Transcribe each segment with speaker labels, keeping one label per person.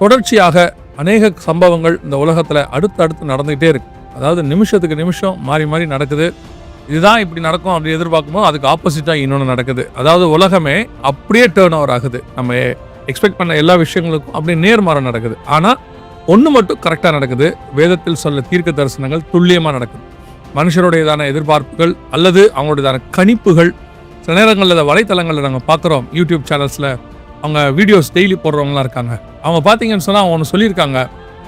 Speaker 1: தொடர்ச்சியாக அநேக சம்பவங்கள் இந்த உலகத்தில் அடுத்து நடந்துகிட்டே இருக்கு. அதாவது நிமிஷத்துக்கு நிமிஷம் மாறி மாறி நடக்குது. இதுதான் இப்படி நடக்கும் அப்படி எதிர்பார்க்கும்போது அதுக்கு ஆப்போசிட்டாக இன்னொன்று நடக்குது. அதாவது உலகமே அப்படியே டேர்ன் ஓவர் ஆகுது. நம்ம எக்ஸ்பெக்ட் பண்ண எல்லா விஷயங்களுக்கும் அப்படியே நேர்மாற நடக்குது. ஆனால் ஒன்று மட்டும் கரெக்டாக நடக்குது. வேதத்தில் சொல்ல தீர்க்க தரிசனங்கள் துல்லியமாக நடக்குது. மனுஷருடையதான எதிர்பார்ப்புகள் அல்லது அவங்களுடையதான கணிப்புகள் சில நேரங்களில் வலைத்தளங்களில் நாங்கள் பார்க்குறோம். யூடியூப் சேனல்ஸில் அவங்க வீடியோஸ் டெய்லி போடுறவங்களாம் இருக்காங்க. அவங்க பார்த்தீங்கன்னு சொன்னால் அவங்க ஒன்று சொல்லியிருக்காங்க,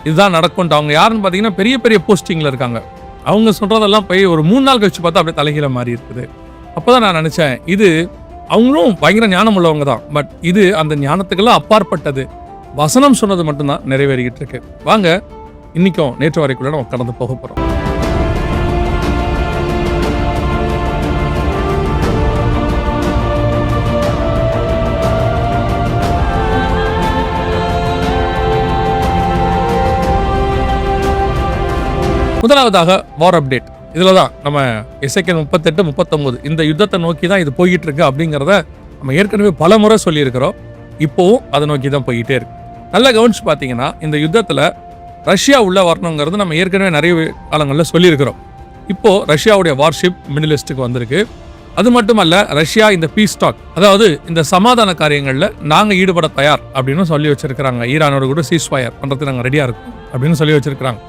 Speaker 1: இதுதான் நடக்கும்ட்டு. அவங்க யாருன்னு பார்த்தீங்கன்னா பெரிய பெரிய போஸ்டிங்கில் இருக்காங்க. அவங்க சொல்கிறதெல்லாம் போய் ஒரு 3 நாள் கழிச்சு பார்த்தா அப்படியே தலைகீழ மாறி இருக்குது. அப்போ தான் நான் நினச்சேன், இது அவங்களும் பயங்கர ஞானம் உள்ளவங்க தான். பட் இது அந்த ஞானத்துக்கெல்லாம் அப்பாற்பட்டது. வசனம் சொன்னது மட்டும்தான் நிறைவேறிக்கிட்டு இருக்கு. வாங்க இன்னைக்கும் நேற்று வரைக்குள்ள நம்ம கடந்து போக போகிறோம். முதலாவதாக வார் அப்டேட். இதில் தான் நம்ம எசேக்கியேல் 38, 39 இந்த யுத்தத்தை நோக்கி தான் இது போய்கிட்டு இருக்கு அப்படிங்கிறத நம்ம ஏற்கனவே பல முறை சொல்லியிருக்கிறோம். இப்போவும் அதை நோக்கி தான் போய்கிட்டே இருக்கு. நல்லா கவனிச்சு பார்த்தீங்கன்னா இந்த யுத்தத்தில் ரஷ்யா உள்ள வரணுங்கிறது நம்ம ஏற்கனவே நிறைய காலங்களில் சொல்லியிருக்கிறோம். இப்போது ரஷ்யாவுடைய வார்ஷிப் மிடில் ஈஸ்ட்டுக்கு வந்திருக்கு. அது மட்டுமல்ல, ரஷ்யா இந்த பீஸ் டாக், அதாவது இந்த சமாதான காரியங்களில் நாங்கள் ஈடுபட தயார் அப்படின்னு சொல்லி வச்சிருக்கிறாங்க. ஈரானோட கூட சீஸ்ஃபயர் பண்ணுறதுக்கு நாங்கள் ரெடியாக இருக்கோம் அப்படின்னு சொல்லி வச்சிருக்கிறாங்க.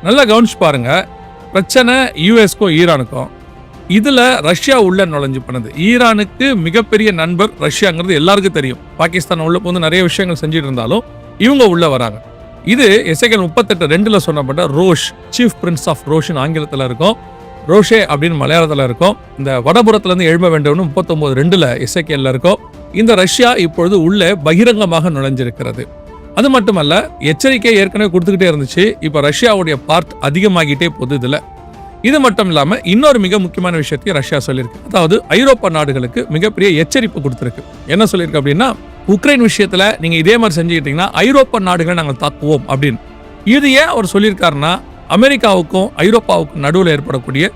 Speaker 1: நல்லா கவனிச்சு பாருங்க, பிரச்சனை யூஎஸ்க்கும் ஈரானுக்கும். இதுல ரஷ்யா உள்ள நுழைஞ்சு பண்ணது. ஈரானுக்கு மிகப்பெரிய நண்பர் ரஷ்யாங்கிறது எல்லாருக்கும் தெரியும். பாகிஸ்தான் உள்ள போது நிறைய விஷயங்கள் செஞ்சுட்டு இருந்தாலும் இவங்க உள்ள வராங்க. இது எசேக்கியேல் 38:2 சொன்னப்பட்ட ரோஷ், சீஃப் பிரின்ஸ் ஆஃப் ரோஷின் ஆங்கிலத்தில் இருக்கும், ரோஷே அப்படின்னு மலையாளத்தில் இருக்கும். இந்த வடபுறத்துல இருந்து எழும்ப வேண்டும்னு 39:2 எசேக்கியேல்ல இருக்கும். இந்த ரஷ்யா இப்பொழுது உள்ளே பகிரங்கமாக நுழைஞ்சிருக்கிறது. அது மட்டுமல்ல, எச்சரிக்கை ஏற்கனவே கொடுத்துக்கிட்டே இருந்துச்சு. இப்போ ரஷ்யாவுடைய பார்ட் அதிகமாகிட்டே போகுது இதில். இது மட்டும் இல்லாமல் இன்னொரு மிக முக்கியமான விஷயத்தையும் ரஷ்யா சொல்லியிருக்கு. அதாவது ஐரோப்பா நாடுகளுக்கு மிகப்பெரிய எச்சரிப்பு கொடுத்துருக்கு. என்ன சொல்லியிருக்கு அப்படின்னா, உக்ரைன் விஷயத்தில் நீங்கள் இதே மாதிரி செஞ்சுக்கிட்டீங்கன்னா ஐரோப்பா நாடுகளை நாங்கள் தாக்குவோம் அப்படின்னு. இது ஏன் அவர் சொல்லியிருக்காருன்னா, அமெரிக்காவுக்கும் ஐரோப்பாவுக்கும் நடுவில் ஏற்படக்கூடிய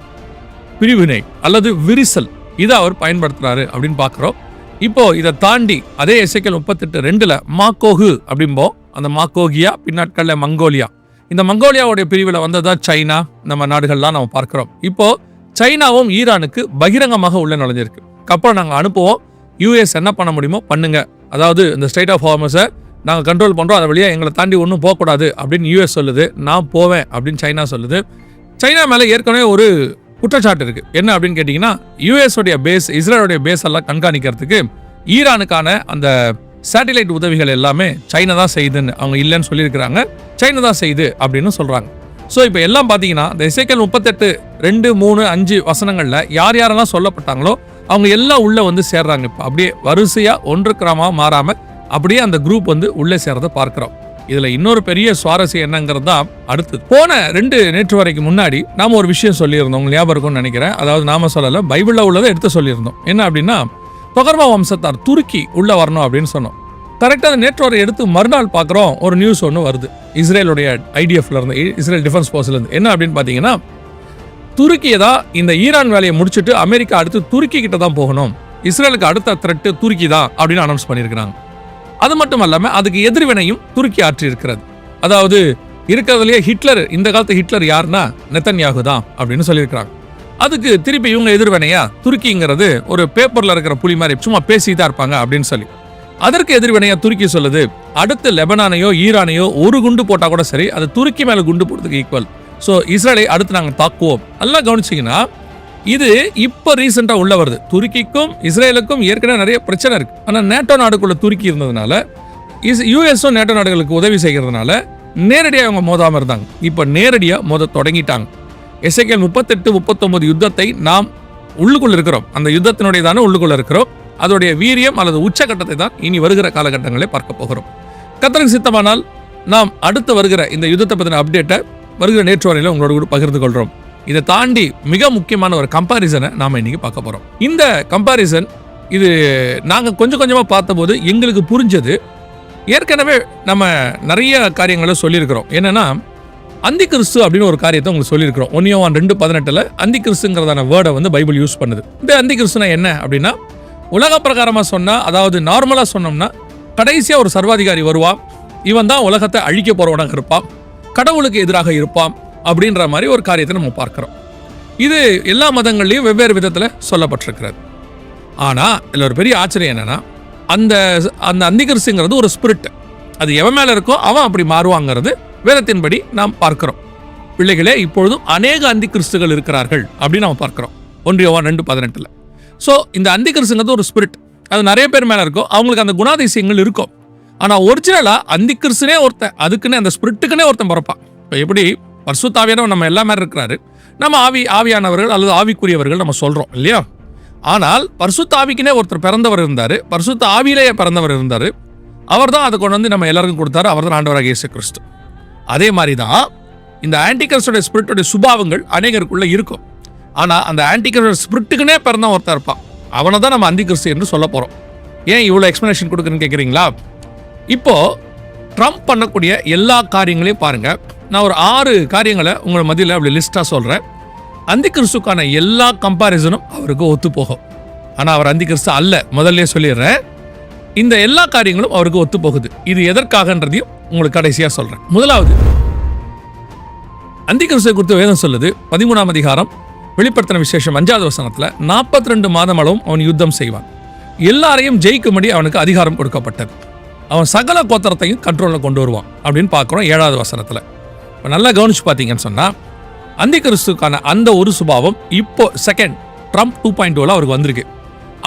Speaker 1: பிரிவினை அல்லது விரிசல் இதை அவர் பயன்படுத்துறாரு அப்படின்னு பார்க்குறோம். இப்போ இதை தாண்டி அதே எசேக்கியேல் 38:2 மாக்கோகு அப்படிம்போம். அந்த மாக்கோகியா பின்னாட்களில் மங்கோலியா, இந்த மங்கோலியாவுடைய பிரிவில் வந்ததா சைனா, நம்ம நாடுகள்லாம் நம்ம பார்க்கிறோம். இப்போ சைனாவும் ஈரானுக்கு பகிரங்கமாக உள்ள நுழைஞ்சிருக்கு. கப்பல் நாங்கள் அனுப்புவோம், யூஎஸ் என்ன பண்ண முடியுமோ பண்ணுங்க, அதாவது இந்த ஸ்ட்ரைட் ஆஃப் ஹார்மஸை நாங்கள் கண்ட்ரோல் பண்ணுறோம், அதை வழியாக எங்களை தாண்டி ஒன்றும் போகக்கூடாது அப்படின்னு யூஎஸ் சொல்லுது. நான் போவேன் அப்படின்னு சைனா சொல்லுது. சைனா மேலே ஏற்கனவே ஒரு குற்றச்சாட்டு இருக்கு. என்ன அப்படின்னு கேட்டிங்கன்னா, யூஎஸ் உடைய பேஸ், இஸ்ரேலுடைய பேஸ் எல்லாம் கண்காணிக்கிறதுக்கு ஈரானுக்கான அந்த சேட்டிலைட் உதவிகள் எல்லாமே சைனா தான் செய்யுதுன்னு அவங்க இல்லைன்னு சொல்லியிருக்கிறாங்க. சைனா தான் செய்யுது அப்படின்னு சொல்கிறாங்க. ஸோ இப்போ எல்லாம் பார்த்தீங்கன்னா இந்த எசேக்கியேல் 38:2, 3, 5 வசனங்களில் யார் யாரெல்லாம் சொல்லப்பட்டாங்களோ அவங்க எல்லாம் உள்ளே வந்து சேர்றாங்க. இப்போ அப்படியே வரிசையாக ஒன்று கிரமமாக மாறாமல் அப்படியே அந்த குரூப் வந்து உள்ளே சேர்றதை பார்க்குறோம். இதுல இன்னொரு பெரிய சுவாரஸ்யம் என்னங்கிறது தான் அடுத்தது. போன 2 நேற்று வரைக்கும் முன்னாடி நாம ஒரு விஷயம் சொல்லியிருந்தோம், உங்களுக்கு ஞாபகம் இருக்கும்னு நினைக்கிறேன். அதாவது நாம சொல்லல, பைபிள்ல உள்ளதை எடுத்து சொல்லியிருந்தோம். என்ன அப்படின்னா, தொகர்மா வம்சத்தார் துருக்கி உள்ள வரணும் அப்படின்னு சொன்னோம். கரெக்டாக நேற்று வரை எடுத்து மறுநாள் பார்க்குறோம், ஒரு நியூஸ் ஒன்று வருது இஸ்ரேலுடைய ஐடிஎஃப்ல இருந்து, இஸ்ரேல் டிஃபென்ஸ் போர்ஸ்ல இருந்து. என்ன அப்படின்னு பார்த்தீங்கன்னா, துருக்கியை தான் இந்த ஈரான் வேலையை முடிச்சுட்டு அமெரிக்கா அடுத்து துருக்கி கிட்ட தான் போகணும், இஸ்ரேலுக்கு அடுத்த த்ரெட்டு துருக்கி தான் அப்படின்னு அனௌன்ஸ் பண்ணியிருக்கிறாங்க. அது மட்டும் இல்லாமல் அதுக்கு எதிர்வினையும் துருக்கி ஆற்றி இருக்கிறது. அதாவது இருக்கிறதுலேயே ஹிட்லர், இந்த காலத்து ஹிட்லர் யாருன்னா நெத்தன்யாகு தான் அப்படின்னு சொல்லியிருக்கிறாங்க. அதுக்கு திருப்பி இவங்க எதிர்வினையா, துருக்கிங்கிறது ஒரு பேப்பர்ல இருக்கிற புலி மாதிரி சும்மா பேசிதான் இருப்பாங்க அப்படின்னு சொல்லி அதற்கு எதிர்வினையா துருக்கி சொல்லுது, அடுத்து லெபனானையோ ஈரானையோ ஒரு குண்டு போட்டா கூட சரி, அது துருக்கி மேல குண்டு போடுறதுக்கு ஈக்குவல். ஸோ இஸ்ரேலை அடுத்து நாங்கள் தாக்குவோம். நல்லா கவனிச்சிங்கன்னா, இது இப்போ ரீசெண்டாக உள்ள வருது. துருக்கிக்கும் இஸ்ரேலுக்கும் ஏற்கனவே நிறைய பிரச்சனை இருக்கு. ஆனால் நேட்டோ நாடுக்குள்ள துருக்கி இருந்ததுனால, யூஎஸும் நேட்டோ நாடுகளுக்கு உதவி செய்கிறதுனால நேரடியாக அவங்க மோதாமல் இருந்தாங்க. இப்போ நேரடியாக மோத தொடங்கிட்டாங்க. எசேக்கியேல் 38, 39 யுத்தத்தை நாம் உள்ளுக்குள்ள இருக்கிறோம். அந்த யுத்தத்தினுடைய தானே உள்ளுக்குள்ள இருக்கிறோம். அதோடைய வீரியம் அல்லது உச்சகட்டத்தை தான் இனி வருகிற காலகட்டங்களை பார்க்க போகிறோம். கர்த்தருக்கு சித்தமானால் நாம் அடுத்து வருகிற இந்த யுத்தத்தை பற்றின அப்டேட்டை வருகிற நேற்று வரையில் உங்களோட கூட பகிர்ந்து கொள்கிறோம். இதை தாண்டி மிக முக்கியமான ஒரு கம்பாரிசனை நாம் இன்னைக்கு பார்க்க போகிறோம். இந்த கம்பாரிசன் இது நாங்கள் கொஞ்சம் கொஞ்சமாக பார்த்தபோது எங்களுக்கு புரிஞ்சது. ஏற்கனவே நம்ம நிறைய காரியங்களை சொல்லியிருக்கிறோம். என்னன்னா, அந்தி கிறிஸ்து அப்படின்னு ஒரு காரியத்தை உங்களுக்கு சொல்லியிருக்கிறோம். 1 யோவான் 2:18 அந்தி கிறிஸ்துங்கிறதான வேர்டை வந்து பைபிள் யூஸ் பண்ணுது. இந்த அந்தி கிறிஸ்துனா என்ன அப்படின்னா, உலக பிரகாரமாக சொன்னால், அதாவது நார்மலாக சொன்னோம்னா, கடைசியாக ஒரு சர்வாதிகாரி வருவா, இவன் தான் உலகத்தை அழிக்க போறவனாக இருப்பான், கடவுளுக்கு எதிராக இருப்பான் அப்படின்ற மாதிரி ஒரு காரியத்தை நம்ம பார்க்கிறோம். இது எல்லா மதங்கள்லையும் வெவ்வேறு விதத்தில் சொல்லப்பட்டிருக்கிறது. ஆனால் இதில் ஒரு பெரிய ஆச்சரியம் என்னன்னா, அந்த அந்த அந்திகிறிஸ்துங்கிறது ஒரு ஸ்பிரிட். அது எவன் மேலே இருக்கோ அவன் அப்படி மாறுவாங்கிறது வேதத்தின்படி நாம் பார்க்கிறோம். பிள்ளைகளே, இப்பொழுதும் அநேக அந்திகிறிஸ்துகள் இருக்கிறார்கள் அப்படின்னு நம்ம பார்க்கிறோம் 1 யோவான் 2:18. ஸோ இந்த அந்திகிறிஸ்துங்கிறது ஒரு ஸ்பிரிட். அது நிறைய பேர் மேலே இருக்கும், அவங்களுக்கு அந்த குணாதிசயங்கள் இருக்கும். ஆனால் ஒரிஜினலாக அந்திகிறிஸ்துனே ஒருத்தன், அதுக்குன்னே அந்த ஸ்பிரிட்டுக்குன்னே ஒருத்தன் பிறப்பான். இப்போ எப்படி பரிசுத்த ஆவியானவர் நம்ம எல்லா மாதிரி இருக்கிறாரு, நம்ம ஆவியானவர்கள் அல்லது ஆவிக்குரியவர்கள் நம்ம சொல்கிறோம் இல்லையா? ஆனால் பரிசுத்த ஆவிக்குனே ஒருத்தர் பிறந்தவர் இருந்தார், பரிசுத்த ஆவியிலேயே பிறந்தவர் இருந்தார். அவர் தான் அதை கொண்டு வந்து நம்ம எல்லாருக்கும் கொடுத்தாரு. அவர் தான் ஆண்டவராக இயேசு கிறிஸ்து. அதே மாதிரி தான் இந்த ஆன்டிகிறிஸ்டோட ஸ்பிரிட்டோட சுபாவங்கள் அநேகருக்குள்ள இருக்கும். ஆனால் அந்த ஆன்டிகிறிஸ்டோட ஸ்பிரிட்டுக்குனே பிறந்த ஒருத்தர் இருப்பான், அவனை தான் நம்ம அந்திகிறிஸ்து என்று சொல்ல போகிறோம். ஏன் இவ்வளோ எக்ஸ்பிளனேஷன் கொடுக்குறேன்னு கேட்குறீங்களா? இப்போ ட்ரம்ப் பண்ணக்கூடிய எல்லா காரியங்களையும் பாருங்க. நான் ஒரு 6 காரியங்களை உங்கள் மத்தியில் அப்படி லிஸ்ட்டாக சொல்கிறேன். அந்திகிறிஸ்துக்கான எல்லா கம்பாரிசனும் அவருக்கு ஒத்து போகும். ஆனால் அவர் அந்திகிறிஸ்து அல்ல, முதல்ல சொல்லிடுறேன். இந்த எல்லா காரியங்களும் அவருக்கு ஒத்து போகுது. இது எதற்காகன்றதையும் உங்களுக்கு கடைசியாக சொல்கிறேன். முதலாவது, அந்திகிறிஸ்துவை குறித்து வேதம் சொல்லுது 13ஆம் அதிகாரம் வெளிப்படுத்தின விசேஷம் 5வது வசனத்தில் 42 மாதம் அளவும் அவன் யுத்தம் செய்வான், எல்லாரையும் ஜெயிக்கும்படி அவனுக்கு அதிகாரம் கொடுக்கப்பட்டது, அவன் சகல கோத்திரத்தையும் கண்ட்ரோலில் கொண்டு வருவான் அப்படின்னு பார்க்குறோம் 7வது வசனத்தில். இப்போ நல்லா கவனிச்சு பார்த்தீங்கன்னு சொன்னால், அந்திகிறிஸ்துக்கான அந்த ஒரு சுபாவம் இப்போ செகண்ட் ட்ரம்ப் 2.0 அவருக்கு வந்திருக்கு.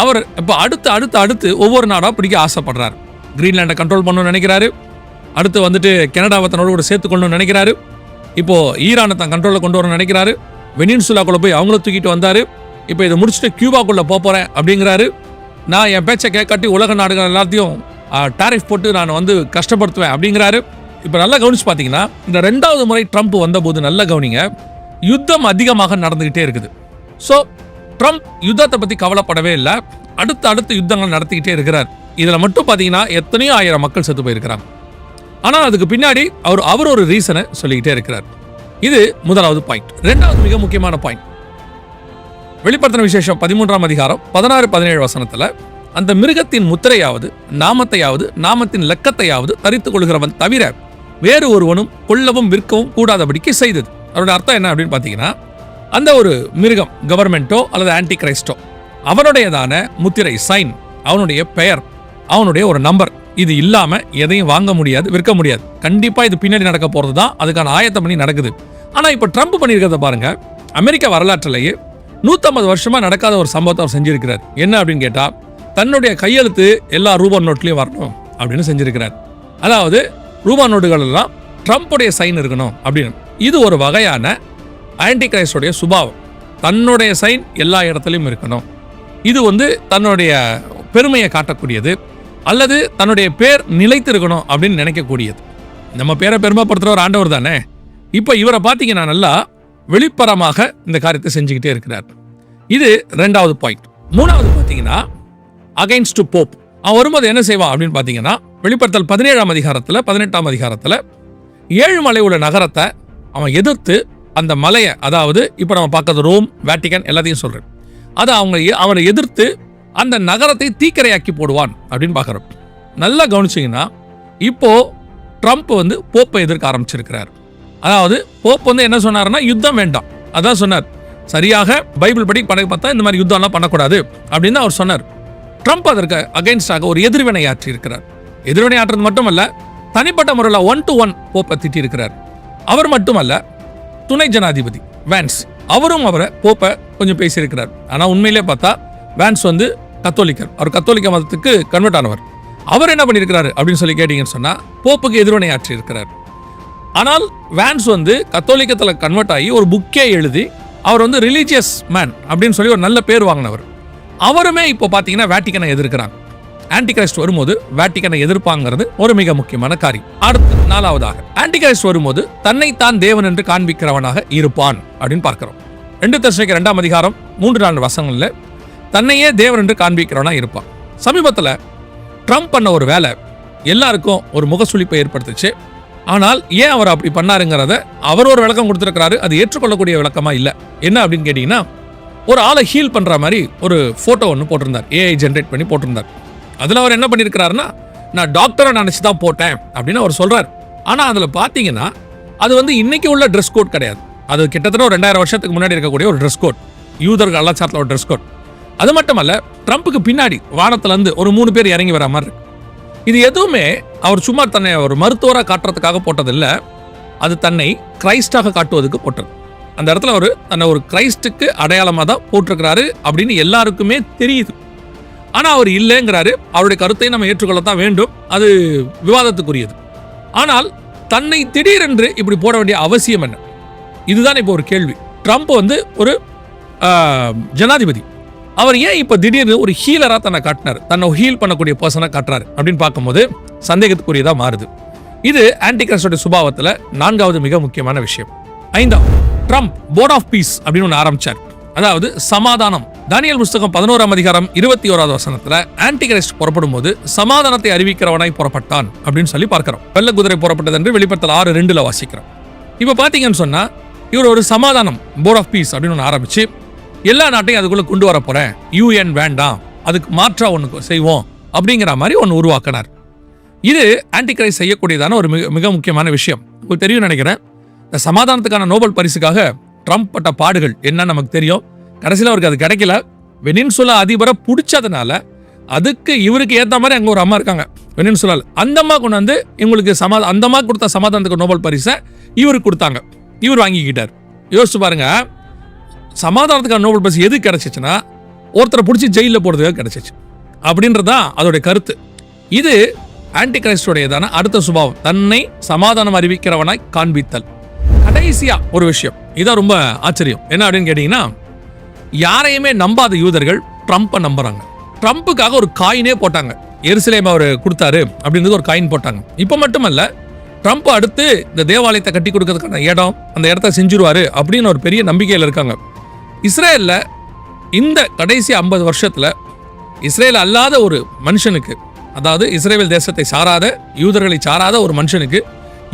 Speaker 1: அவர் இப்போ அடுத்து ஒவ்வொரு நாடாக பிடிக்க ஆசைப்படுறாரு. கிரீன்லாண்டை கண்ட்ரோல் பண்ணணும்னு நினைக்கிறாரு, அடுத்து வந்துட்டு கனடாவை தன்னோட கூட சேர்த்துக்கொள்ளணும்னு நினைக்கிறாரு, இப்போது ஈரானை தான் கண்ட்ரோலில் கொண்டு வரணும்னு நினைக்கிறாரு, வெனின்சுலாக்குள்ளே போய் அவங்கள தூக்கிட்டு வந்தார், இப்போ இதை முடிச்சுட்டு கியூபாக்குள்ளே போகிறேன் அப்படிங்கிறாரு. நான் என் பேச்சை கேட்காட்டி உலக நாடுகள் எல்லாத்தையும் டாரிஃப் போட்டு நான் வந்து கஷ்டப்படுத்துவேன் அப்படிங்கிறாரு. இப்போ நல்லா கவனிச்சு பார்த்தீங்கன்னா, இந்த 2வது முறை ட்ரம்ப் வந்தபோது நல்லா கவனிங்க, யுத்தம் அதிகமாக நடந்துக்கிட்டே இருக்குது. ஸோ ட்ரம்ப் யுத்தத்தை பற்றி கவலைப்படவே இல்லை, அடுத்த யுத்தங்கள் நடத்திக்கிட்டே இருக்கிறார். இதில் மட்டும் பார்த்தீங்கன்னா எத்தனையோ ஆயிரம் மக்கள் செத்து போயிருக்கிறாங்க. ஆனால் அதுக்கு பின்னாடி அவர் ஒரு ரீசனை சொல்லிக்கிட்டே இருக்கிறார். இது முதலாவது பாயிண்ட். 2வது மிக முக்கியமான பாயிண்ட், வெளிப்படுத்தின விசேஷம் 13ஆம் அதிகாரம் 16-17 வசனத்தில், அந்த மிருகத்தின் முத்திரையாவது நாமத்தையாவது நாமத்தின் லக்கத்தையாவது தரித்துக் கொள்கிறவன் தவிர வேறு ஒருவனும் கொள்ளவும் விற்கவும் கூடாதபடிக்கு செய்தது. அவருடைய அர்த்தம் என்ன அப்படின்னு பார்த்தீங்கன்னா, அந்த ஒரு மிருகம் கவர்மெண்ட்டோ அல்லது ஆன்டி கிரைஸ்டோ அவனுடையதான முத்திரை சைன், அவனுடைய பெயர், அவனுடைய ஒரு நம்பர், இது இல்லாமல் எதையும் வாங்க முடியாது, விற்க முடியாது. கண்டிப்பாக இது பின்னாடி நடக்க போகிறது தான், அதுக்கான ஆயத்தம் பண்ணி நடக்குது. ஆனால் இப்போ ட்ரம்ப் பண்ணியிருக்கிறத பாருங்க, அமெரிக்கா வரலாற்றிலேயே 150 வருஷமாக நடக்காத ஒரு சம்பவத்தை அவர் செஞ்சிருக்கிறார். என்ன அப்படின்னு கேட்டால், தன்னுடைய கையெழுத்து எல்லா ரூபா நோட்லையும் வரணும் அப்படின்னு செஞ்சிருக்கிறார். அதாவது ரூபா நோட்டுகள் எல்லாம் ட்ரம்ப்புடைய சைன் இருக்கணும் அப்படின்னு. இது ஒரு வகையான ஆன்டி கிரைஸ்டோடைய சுபாவம், தன்னுடைய சைன் எல்லா இடத்துலையும் இருக்கணும். இது வந்து தன்னுடைய பெருமையை காட்டக்கூடியது, அல்லது தன்னுடைய பேர் நிலைத்து இருக்கணும் அப்படின்னு நினைக்கக்கூடியது. நம்ம பேரை பெருமைப்படுத்துகிற ஒரு ஆண்டவர் தானே. இப்போ இவரை பார்த்தீங்கன்னா நல்லா வெளிப்பரமாக இந்த காரியத்தை செஞ்சுக்கிட்டே இருக்கிறார். இது 2வது பாயிண்ட். 3வது பார்த்தீங்கன்னா, அகைன்ஸ்ட் டு போப். அவன் வரும்போது என்ன செய்வான் அப்படின்னு பார்த்தீங்கன்னா, வெளிப்படுத்தல் 17ஆம் அதிகாரத்தில் 18ஆம் அதிகாரத்தில் 7 மலை உள்ள நகரத்தை அவன் எதிர்த்து, அந்த மலையை, அதாவது இப்போ நம்ம பார்க்கறது ரோம், வேட்டிகன் எல்லாத்தையும் சொல்கிறேன், அதை அவனை எதிர்த்து அந்த நகரத்தை தீக்கிரையாக்கி போடுவான் அப்படின்னு பார்க்குறோம். நல்லா கவனிச்சிங்கன்னா, இப்போ ட்ரம்ப் வந்து போப்பை எதிர்க்க ஆரம்பிச்சிருக்கிறார். அதாவது போப் வந்து என்ன சொன்னார்னா, யுத்தம் வேண்டாம், அதான் சொன்னார். சரியாக பைபிள் படி பார்த்தா இந்த மாதிரி யுத்தம்லாம் பண்ணக்கூடாது அப்படின்னு அவர் சொன்னார். ட்ரம்ப் அதற்கு அகைன்ஸ்டாக ஒரு எதிர்வினை ஆற்றி இருக்கிறார். எதிர்வினை ஆற்றுறது மட்டுமல்ல, தனிப்பட்ட முறையில் 1-to-1 போப்பை திட்டியிருக்கிறார். அவர் மட்டுமல்ல, துணை ஜனாதிபதி வேன்ஸ், அவரும் அவரை போப்பை கொஞ்சம் பேசியிருக்கிறார். ஆனால் உண்மையிலே பார்த்தா வேன்ஸ் வந்து கத்தோலிக்கர், அவர் கத்தோலிக்க மதத்துக்கு கன்வெர்ட் ஆனவர். அவர் என்ன பண்ணியிருக்கிறாரு அப்படின்னு சொல்லி கேட்டீங்கன்னு சொன்னால், போப்புக்கு எதிர்வினை ஆற்றி இருக்கிறார். ஆனால் வேன்ஸ் வந்து கத்தோலிக்கத்தில் கன்வெர்ட் ஆகி ஒரு புக்கே எழுதி, அவர் வந்து ரிலீஜியஸ் மேன் அப்படின்னு சொல்லி ஒரு நல்ல பேர் வாங்கினவர். அவருமே இப்போ பார்த்தீங்கன்னா வேட்டிக்கனை எதிர்க்கிறாங்க. ஆன்டி கிரைஸ்ட் வரும்போது வேட்டிக்கனை எதிர்ப்பாங்கிறது ஒரு மிக முக்கியமான காரியம். அடுத்து 4வதாக, ஆன்டி கிரைஸ்ட் வரும்போது தன்னைத்தான் தேவன் என்று காண்பிக்கிறவனாக இருப்பான் அப்படின்னு பார்க்கிறோம். 2 தெசலோனிக்கேயர் 2ஆம் அதிகாரம் 3-4 வசனங்களில் தன்னையே தேவன் என்று காண்பிக்கிறவனாக இருப்பான். சமீபத்தில் ட்ரம்ப் பண்ண ஒரு வேலை எல்லாருக்கும் ஒரு முகசுளிப்பை ஏற்படுத்துச்சு. ஆனால் ஏன் அவர் அப்படி பண்ணாருங்கிறத அவர் ஒரு விளக்கம் கொடுத்துருக்கிறாரு. அது ஏற்றுக்கொள்ளக்கூடிய விளக்கமா இல்லை. என்ன அப்படின்னு கேட்டிங்கன்னா, ஒரு ஆளை ஹீல் பண்ணுற மாதிரி ஒரு ஃபோட்டோ ஒன்று போட்டிருந்தார், ஏஐ ஜென்ரேட் பண்ணி போட்டிருந்தார். அதில் அவர் என்ன பண்ணியிருக்கிறாருன்னா, நான் டாக்டரை நினைச்சு தான் போட்டேன் அப்படின்னு அவர் சொல்றாரு. ஆனா அதுல பாத்தீங்கன்னா அது வந்து இன்னைக்கு உள்ள ட்ரெஸ் கோட் கிடையாது. அது கிட்டத்தட்ட ஒரு 2000 வருஷத்துக்கு முன்னாடி இருக்கக்கூடிய ஒரு ட்ரெஸ் கோட், யூதர்கள் கலாச்சாரத்தில் ஒரு ட்ரெஸ் கோட். அது மட்டுமல்ல, ட்ரம்ப்புக்கு பின்னாடி வானத்துல இருந்து ஒரு 3 பேர் இறங்கி வர மாதிரி இருக்கு. இது எதுவுமே அவர் சும்மா தன்னை ஒரு மருத்துவராக காட்டுறதுக்காக போட்டதில்லை, அது தன்னை கிரைஸ்டாக காட்டுவதற்கு போட்டது. அந்த இடத்துல அவர் தன்னை ஒரு கிரைஸ்டுக்கு அடையாளமாக தான் போட்டிருக்கிறாரு அப்படின்னு எல்லாருக்குமே தெரியுது. ஆனால் அவர் இல்லைங்கிறாரு. அவருடைய கருத்தை நம்ம ஏற்றுக்கொள்ளத்தான் வேண்டும், அது விவாதத்துக்குரியது. ஆனால் தன்னை திடீரென்று இப்படி போட வேண்டிய அவசியம் என்ன? இதுதான் இப்போ ஒரு கேள்வி. ட்ரம்ப் வந்து ஒரு ஜனாதிபதி, அவர் ஏன் இப்போ திடீர்னு ஒரு ஹீலராக தன்னை காட்டினார், தன்னை ஹீல் பண்ணக்கூடிய பர்சனாக காட்டுறாரு அப்படின்னு பார்க்கும்போது சந்தேகத்துக்குரியதாக மாறுது. இது ஆன்டி கிரைஸ்டோட சுபாவத்தில் 4வது மிக முக்கியமான விஷயம். 5வது, ட்ரம்ப் போர்ட் ஆஃப் பீஸ் அப்படின்னு ஒன்று ஆரம்பிச்சார், அதாவது சமாதானம். தானியேல் புஸ்தகம் 11ஆம் அதிகாரம் 21வது வசனத்துல ஆன்டி கிரைஸ்ட் புறப்படும் போது சமாதானத்தை அறிவிக்கிறவனாய் புறப்பட்டான் அப்படின்னு சொல்லி பார்க்கிறோம். வெள்ள குதிரை புறப்பட்டது என்று வெளிப்படுத்தல் 6:2 வாசிக்கிறோம். இப்போ பார்த்தீங்கன்னு சொன்னா இவர் ஒரு சமாதானம் போர்ட் ஆஃப் பீஸ் அப்படின்னு ஒன்று ஆரம்பிச்சு எல்லா நாட்டையும் அதுக்குள்ள கொண்டு வர போறேன், UN வேண்டாம், அதுக்கு மாற்றா ஒன்று செய்வோம் அப்படிங்கிற மாதிரி ஒன்று உருவாக்கினார். இது ஆன்டி கிரைஸ்ட் செய்யக்கூடியதான ஒரு மிக முக்கியமான விஷயம். உங்களுக்கு தெரியும் நினைக்கிறேன். இந்த சமாதானத்துக்கான நோபல் பரிசுக்காக ட்ரம்ப் பட்ட பாடுகள் என்ன நமக்கு தெரியும். கடைசியில் அவருக்கு அது கிடைக்கல. வெனின்சுலா அதிபரை பிடிச்சதுனால அதுக்கு இவருக்கு ஏற்ற மாதிரி அங்கே ஒரு அம்மா இருக்காங்க வெனின்சுலால, அந்த அம்மா கொண்டு வந்து இவங்களுக்கு அந்த அம்மா கொடுத்த சமாதானத்துக்கு நோபல் பரிசை இவருக்கு கொடுத்தாங்க. இவர் வாங்கிக்கிட்டார். யோசிச்சு பாருங்க, சமாதானத்துக்கான நோபல் பரிசு எது கிடைச்சிச்சுன்னா ஒருத்தரை பிடிச்சி ஜெயிலில் போடுறதுக்காக கிடைச்சிச்சு அப்படின்றதான் அதோடைய கருத்து. இது ஆன்டி கிரைஸ்டோடையதான அடுத்த சுபாவம், தன்னை சமாதானம் அறிவிக்கிறவனாய் காண்பித்தல். கடைசியா ஒரு விஷயம், இதான் ரொம்ப ஆச்சரியம். என்ன அப்படின்னு கேட்டீங்கன்னா, யாரையுமே நம்பாத யூதர்கள் ட்ரம்ப்பை நம்புறாங்க. ட்ரம்ப்புக்காக ஒரு காயினே போட்டாங்க. எருசலேம் அவர் கொடுத்தாரு அப்படின்றது ஒரு காயின் போட்டாங்க. இப்போ மட்டுமல்ல, ட்ரம்ப் அடுத்து இந்த தேவாலயத்தை கட்டி கொடுக்கறதுக்கான இடம், அந்த இடத்த செஞ்சிருவாரு அப்படின்னு ஒரு பெரிய நம்பிக்கையில் இருக்காங்க. இஸ்ரேலில் இந்த கடைசி 50 வருஷத்துல இஸ்ரேல் அல்லாத ஒரு மனுஷனுக்கு, அதாவது இஸ்ரேல் தேசத்தை சாராத யூதர்களை சாராத ஒரு மனுஷனுக்கு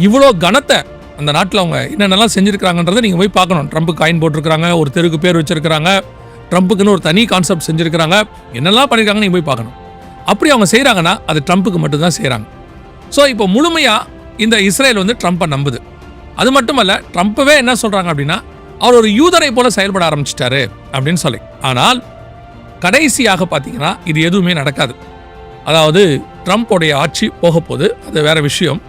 Speaker 1: இவ்வளோ கனத்தை அந்த நாட்டில் அவங்க என்னென்னலாம் செஞ்சுருக்கிறாங்கன்றதை நீங்கள் போய் பார்க்கணும். ட்ரம்ப் காயின் போட்டிருக்கிறாங்க, ஒரு தெருக்கு பேர் வச்சிருக்கிறாங்க, ட்ரம்ப்புக்குன்னு ஒரு தனி கான்செப்ட் செஞ்சுருக்கிறாங்க, என்னெல்லாம் பண்ணியிருக்காங்க நீங்கள் போய் பார்க்கணும். அப்படி அவங்க செய்கிறாங்கன்னா அது ட்ரம்ப்புக்கு மட்டும்தான் செய்கிறாங்க. ஸோ இப்போ முழுமையாக இந்த இஸ்ரேல் வந்து ட்ரம்ப்பை நம்புது. அது மட்டுமல்ல, ட்ரம்ப்பவே என்ன சொல்கிறாங்க அப்படின்னா, அவர் ஒரு யூதரை போல செயல்பட ஆரம்பிச்சிட்டாரு அப்படின்னு சொல்லி. ஆனால் கடைசியாக பார்த்தீங்கன்னா இது எதுவுமே நடக்காது. அதாவது ட்ரம்ப்போடைய ஆட்சி போக போது, அது வேற விஷயம்.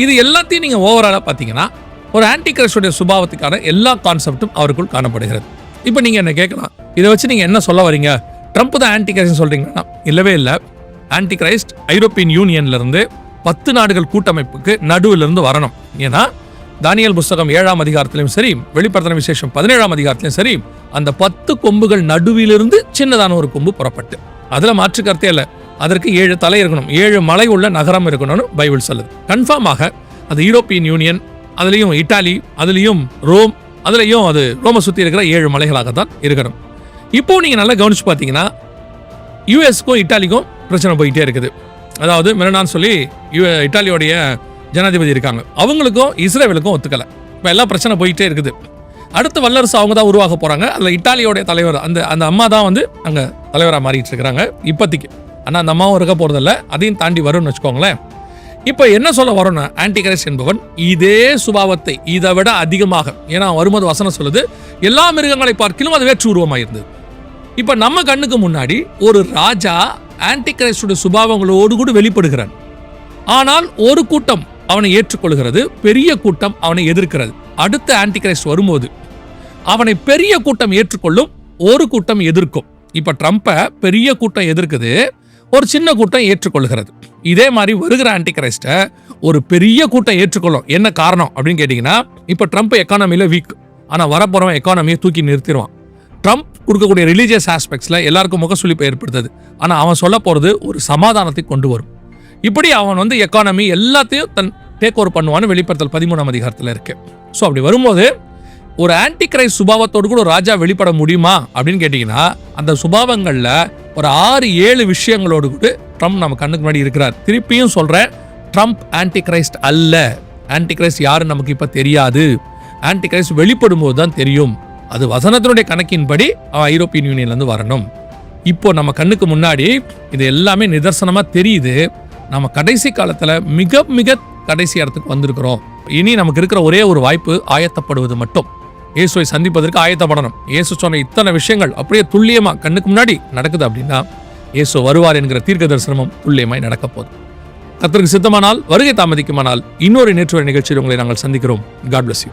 Speaker 1: இது எல்லாத்தையும் நீங்கள் ஓவராலாக பார்த்தீங்கன்னா ஒரு ஆன்டி கிரைஸ்டோடைய சுபாவத்துக்கான எல்லா கான்செப்டும் அவருக்குள் காணப்படுகிறது. இப்போ நீங்கள் என்ன கேட்கலாம், இதை வச்சு நீங்கள் என்ன சொல்ல வரீங்க, ட்ரம்ப் தான் ஆன்டி கிரைஸ்ட் சொல்கிறீங்கன்னா? இல்லவே இல்லை. ஆன்டி கிரைஸ்ட் ஐரோப்பியன் யூனியன்லேருந்து 10 நாடுகள் கூட்டமைப்புக்கு நடுவிலிருந்து வரணும். ஏன்னா தானியேல் புஸ்தகம் 7ஆம் அதிகாரத்திலும் சரி, வெளிப்படுத்தின விசேஷம் 17ஆம் அதிகாரத்திலும் சரி, அந்த 10 கொம்புகள் நடுவிலிருந்து சின்னதான ஒரு கொம்பு புறப்பட்டு, அதில் மாற்று கருத்தே இல்லை. அதற்கு 7 தலை இருக்கணும், 7 மலை உள்ள நகரம் இருக்கணும்னு பைபிள் சொல்லுது. கன்ஃபார்மாக அது யூரோப்பியன் யூனியன், அதுலேயும் இட்டாலி, அதுலேயும் ரோம், அதுலேயும் அது ரோமை சுற்றி இருக்கிற 7 மலைகளாகத்தான் இருக்கணும். இப்போ நீங்கள் நல்லா கவனிச்சு பார்த்தீங்கன்னா யூஎஸ்க்கும் இட்டாலிக்கும் பிரச்சனை போயிட்டே இருக்குது. அதாவது மெலனான்னு சொல்லி இட்டாலியோடைய ஜனாதிபதி இருக்காங்க, அவங்களுக்கும் இஸ்ரேலுக்கும் ஒத்துக்கலை. இப்போ எல்லாம் பிரச்சனை போயிட்டே இருக்குது. அடுத்த வல்லரசு அவங்க தான் உருவாக போகிறாங்க. அதில் இட்டாலியோடைய தலைவர் அந்த அம்மா தான் வந்து அங்கே தலைவராக மாறிட்டு இருக்கிறாங்க இப்போதைக்கு. ஆனால் அந்த அம்மாவும் இருக்க போகிறதில்ல, அதையும் தாண்டி வரும்னு வச்சுக்கோங்களேன். இப்போ என்ன சொல்ல வரோம்னா, ஆன்டி கிரைஸ்ட் என்பவன் இதே சுபாவத்தை இதை விட அதிகமாக, ஏன்னா வரும்போது வசனம் சொல்லுது, எல்லா மிருகங்களை பார்க்கிலும் அது வேற்று உருவமாக இருந்தது. இப்போ நம்ம கண்ணுக்கு முன்னாடி ஒரு ராஜா ஆன்டி கிரைஸ்டுடைய சுபாவங்களோடு கூட வெளிப்படுகிறான். ஆனால் ஒரு கூட்டம் அவனை ஏற்றுக்கொள்கிறது, பெரிய கூட்டம் அவனை எதிர்க்கிறது. அடுத்த ஆன்டி கிரைஸ்ட் வரும்போது அவனை பெரிய கூட்டம் ஏற்றுக்கொள்ளும், ஒரு கூட்டம் எதிர்க்கும். இப்போ ட்ரம்ப்பை பெரிய கூட்டம் எதிர்க்குது, ஒரு சின்ன கூட்டம் ஏற்றுக்கொள்கிறது. இதே மாதிரி வருகிற ஆன்டி கிரைஸ்ட்டை ஒரு பெரிய கூட்டம் ஏற்றுக்கொள்ளும். என்ன காரணம் அப்படின்னு கேட்டிங்கன்னா, இப்போ ட்ரம்ப் எக்கானமியில் வீக், ஆனால் வரப்போகிறவன் எக்கானமியை தூக்கி நிறுத்திடுவான். ட்ரம்ப் கொடுக்கக்கூடிய ரிலீஜியஸ் ஆஸ்பெக்ட்ஸில் எல்லாருக்கும் முகசுளிப்பை ஏற்படுத்துது. ஆனால் அவன் சொல்ல போகிறது ஒரு சமாதானத்தை கொண்டு வரும். இப்படி அவன் வந்து எக்கானமி எல்லாத்தையும் தன் டேக் ஓவர் பண்ணுவான்னு வெளிப்படுத்தல் 13ஆம் அதிகாரத்தில் இருக்கு. ஸோ அப்படி வரும்போது ஒரு ஆன்டி கிரைஸ்ட் சுபாவத்தோடு கூட ஒரு ராஜா வெளிப்பட முடியுமா அப்படின்னு கேட்டிங்கன்னா, அந்த சுபாவங்களில் ஒரு 6-7 விஷயங்களோடு கூட ட்ரம்ப் நம்ம கண்ணுக்கு முன்னாடி இருக்கிறார். திருப்பியும் சொல்கிறேன், ட்ரம்ப் ஆன்டி கிரைஸ்ட் அல்ல. ஆன்டி கிரைஸ்ட் யாருன்னு நமக்கு இப்போ தெரியாது. ஆன்டி கிரைஸ்ட் வெளிப்படும் போது தான் தெரியும். அது வசனத்தினுடைய கணக்கின்படி அவன் ஐரோப்பியன் யூனியன்லேருந்து வரணும். இப்போ நம்ம கண்ணுக்கு முன்னாடி இது எல்லாமே நிதர்சனமாக தெரியுது. நம்ம கடைசி காலத்துல மிக மிக கடைசி இடத்துக்கு வந்திருக்கிறோம். இனி நமக்கு இருக்கிற ஒரே ஒரு வாய்ப்பு ஆயத்தப்படுவது மட்டும். இயேசுவை சந்திப்பதற்கு ஆயத்தப்படணும். இயேசு சொன்ன இத்தனை விஷயங்கள் அப்படியே துல்லியமா கண்ணுக்கு முன்னாடி நடக்குது அப்படின்னா இயேசு வருவார் என்கிற தீர்க்க தரிசனமும் துல்லியமாய் நடக்க போகுது. கர்த்தருக்கு சித்தமானால், வருகை தாமதிக்குமானால் இன்னொரு நேற்று நிகழ்ச்சியில் உங்களை நாங்கள் சந்திக்கிறோம். God bless you.